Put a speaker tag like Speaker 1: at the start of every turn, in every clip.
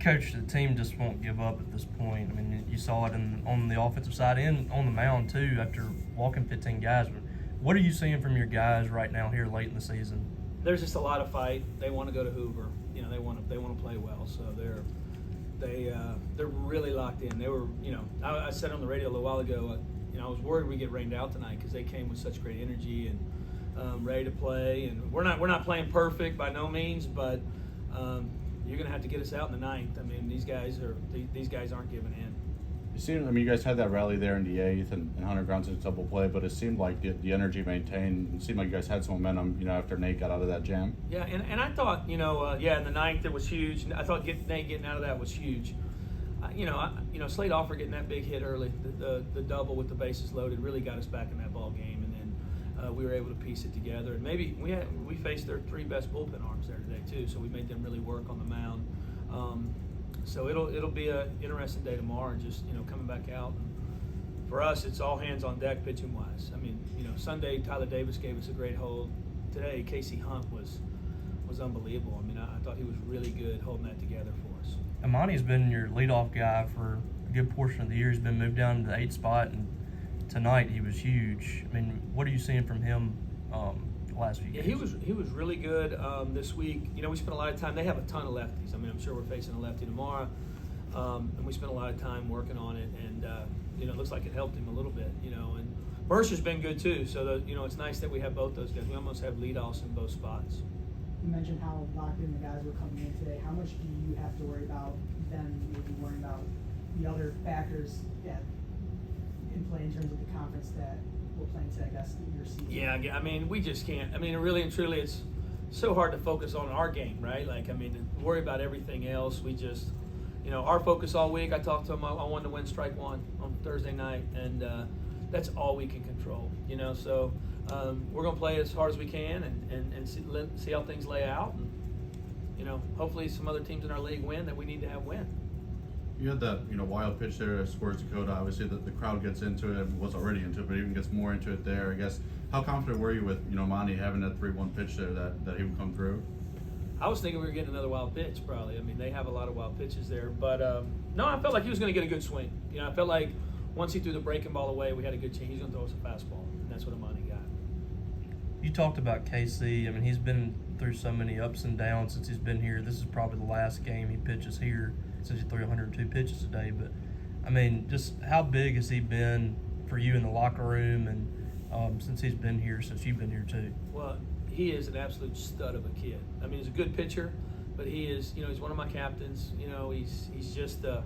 Speaker 1: Coach, the team just won't give up at this point. I mean, you saw it on the offensive side and on the mound, too, after walking 15 guys. What are you seeing from your guys right now here late in the season?
Speaker 2: There's just a lot of fight. They want to go to Hoover. You know, they want to play well. So they're really locked in. They were, you know, I said on the radio a little while ago, you know, I was worried we get rained out tonight because they came with such great energy and ready to play. And we're not playing perfect by no means, but you're going to have to get us out in the ninth. I mean, these guys aren't giving in.
Speaker 3: You seem, I mean, you guys had that rally there in the eighth, and Hunter grounds into double play, but it seemed like the energy maintained. It seemed like you guys had some momentum, you know, after Nate got out of that jam.
Speaker 2: Yeah, and I thought, you know, in the ninth it was huge. I thought Nate getting out of that was huge. Slade Offer getting that big hit early, the double with the bases loaded, really got us back in that ball game, and then we were able to piece it together. And maybe we faced their three best bullpen arms there today too, so we made them really work on the mound. So it'll be an interesting day tomorrow, and just, you know, coming back out. And for us, it's all hands on deck pitching wise. I mean, you know, Sunday Tyler Davis gave us a great hold. Today Casey Hunt was unbelievable. I mean, I thought he was really good holding that together for us.
Speaker 1: Imani's been your leadoff guy for a good portion of the year. He's been moved down to the 8th spot, and tonight he was huge. I mean, what are you seeing from him last few games?
Speaker 2: Yeah, he was really good this week. You know, we spent a lot of time. They have a ton of lefties. I mean, I'm sure we're facing a lefty tomorrow, and we spent a lot of time working on it. And you know, it looks like it helped him a little bit. You know, and Mercer's been good too. So you know, it's nice that we have both those guys. We almost have leadoffs in both spots.
Speaker 4: You mentioned how locked in the guys were coming in today. How much do you have to worry about them maybe worrying about the other factors in play in terms of the conference that we're playing today, I guess, in your season?
Speaker 2: Yeah, I mean, we just can't. I mean, really and truly, it's so hard to focus on our game, right? Like, I mean, worry about everything else. We just, you know, our focus all week. I talked to him. I wanted to win strike one on Thursday night, and that's all we can control, you know. So we're going to play as hard as we can and see how things lay out. And, you know, hopefully some other teams in our league win that we need to have win.
Speaker 3: You had that, you know, wild pitch there at Spurs Dakota. Obviously, the crowd gets into it, was already into it, but even gets more into it there. I guess, how confident were you with, you know, Monty having that 3-1 pitch there that he would come through?
Speaker 2: I was thinking we were getting another wild pitch, probably. I mean, they have a lot of wild pitches there. But, no, I felt like he was going to get a good swing. You know, I felt like once he threw the breaking ball away, we had a good chance. He's going to throw us a fastball, and that's what Amani got.
Speaker 1: You talked about KC. I mean, he's been through so many ups and downs since he's been here. This is probably the last game he pitches here since he threw 102 pitches today. But, I mean, just how big has he been for you in the locker room and since he's been here, since you've been here too?
Speaker 2: Well, he is an absolute stud of a kid. I mean, he's a good pitcher, but he is, you know, he's one of my captains. You know, he is just a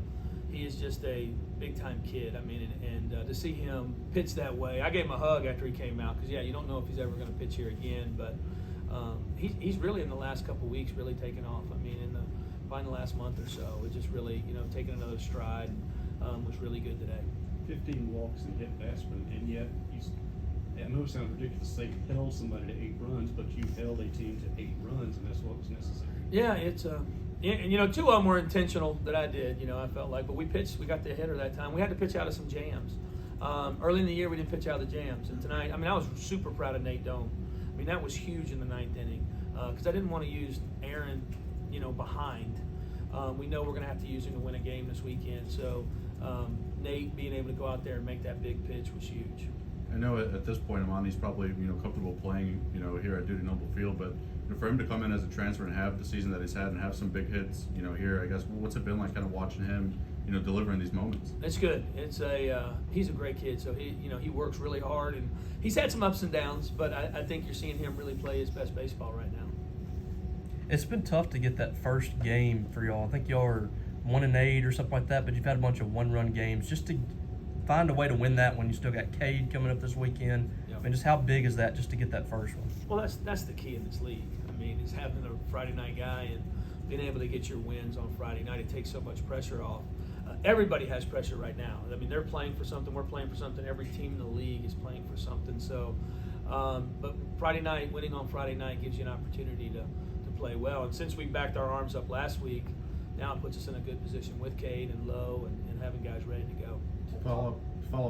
Speaker 2: big-time kid. I mean, and to see him pitch that way, I gave him a hug after he came out because, yeah, you don't know if he's ever going to pitch here again. But he's really, in the last couple of weeks, really taken off. I mean, in the last month or so, it just really, you know, taking another stride was really good today.
Speaker 5: 15 walks and hit batsman, and yet I know it sounds ridiculous to say you held somebody to 8 runs, but you held a team to 8 runs, and that's what was necessary.
Speaker 2: Yeah, it's and you know, 2 of them were intentional that I did. You know, I felt like, but we got the hitter that time. We had to pitch out of some jams. Early in the year, we didn't pitch out of the jams, and tonight, I mean, I was super proud of Nate Dome. I mean, that was huge in the 9th inning because I didn't want to use Aaron, you know, behind. We know we're going to have to use him to win a game this weekend. So Nate being able to go out there and make that big pitch was huge.
Speaker 3: I know at this point, Amani's probably, you know, comfortable playing, you know, here at Duty Noble Field, but you know, for him to come in as a transfer and have the season that he's had and have some big hits, you know, here, I guess, what's it been like kind of watching him, you know, delivering these moments?
Speaker 2: It's good. It's he's a great kid, so he works really hard, and he's had some ups and downs, but I think you're seeing him really play his best baseball right now.
Speaker 1: It's been tough to get that first game for y'all. I think y'all are 1-8 or something like that, but you've had a bunch of 1-run games. Just to find a way to win that when you still got Cade coming up this weekend.
Speaker 2: Yep.
Speaker 1: I mean, just how big is that just to get that first one?
Speaker 2: Well, that's the key in this league. I mean, is having a Friday night guy and being able to get your wins on Friday night. It takes so much pressure off. Everybody has pressure right now. I mean, they're playing for something. We're playing for something. Every team in the league is playing for something. So, but Friday night, winning on Friday night gives you an opportunity to play well. And since we backed our arms up last week, now it puts us in a good position with Cade and Lowe and having guys ready to go.
Speaker 3: Follow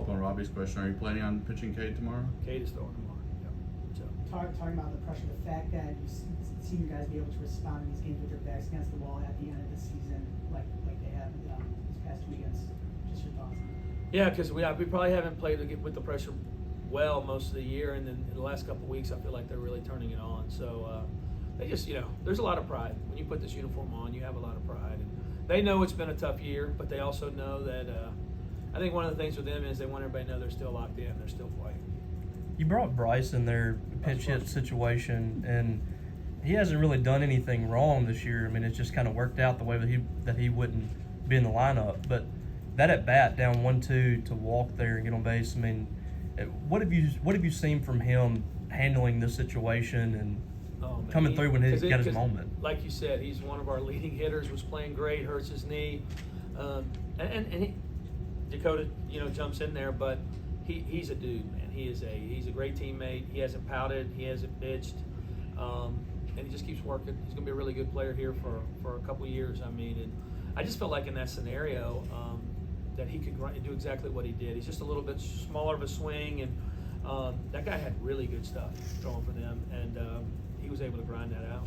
Speaker 3: up on Robbie's question. Are you planning on pitching Cade tomorrow?
Speaker 2: Cade is throwing tomorrow. Yeah. So.
Speaker 4: Talking about the pressure, the fact that you've seen you guys be able to respond in these games with your backs against the wall at the end of the season, like
Speaker 2: Yeah, because we probably haven't played with the pressure well most of the year, and then in the last couple of weeks, I feel like they're really turning it on. So they just, there's a lot of pride when you put this uniform on. You have a lot of pride, and they know it's been a tough year, but they also know that. I think one of the things with them is they want everybody to know they're still locked in, they're still fighting.
Speaker 1: You brought Bryce in their pinch hit situation, and he hasn't really done anything wrong this year. I mean, it's just kind of worked out the way that he wouldn't be in the lineup. But that at bat down 1-2 to walk there and get on base. I mean, what have you seen from him handling this situation and coming through when he got his moment?
Speaker 2: Like you said, he's one of our leading hitters. Was playing great, hurts his knee, and he, Dakota, jumps in there, but he's a dude, man. He's a great teammate. He hasn't pouted, he hasn't bitched, and he just keeps working. He's gonna be a really good player here for a couple years. I mean, and I just felt like in that scenario that he could do exactly what he did. He's just a little bit smaller of a swing, and that guy had really good stuff going for them, and he was able to grind that out.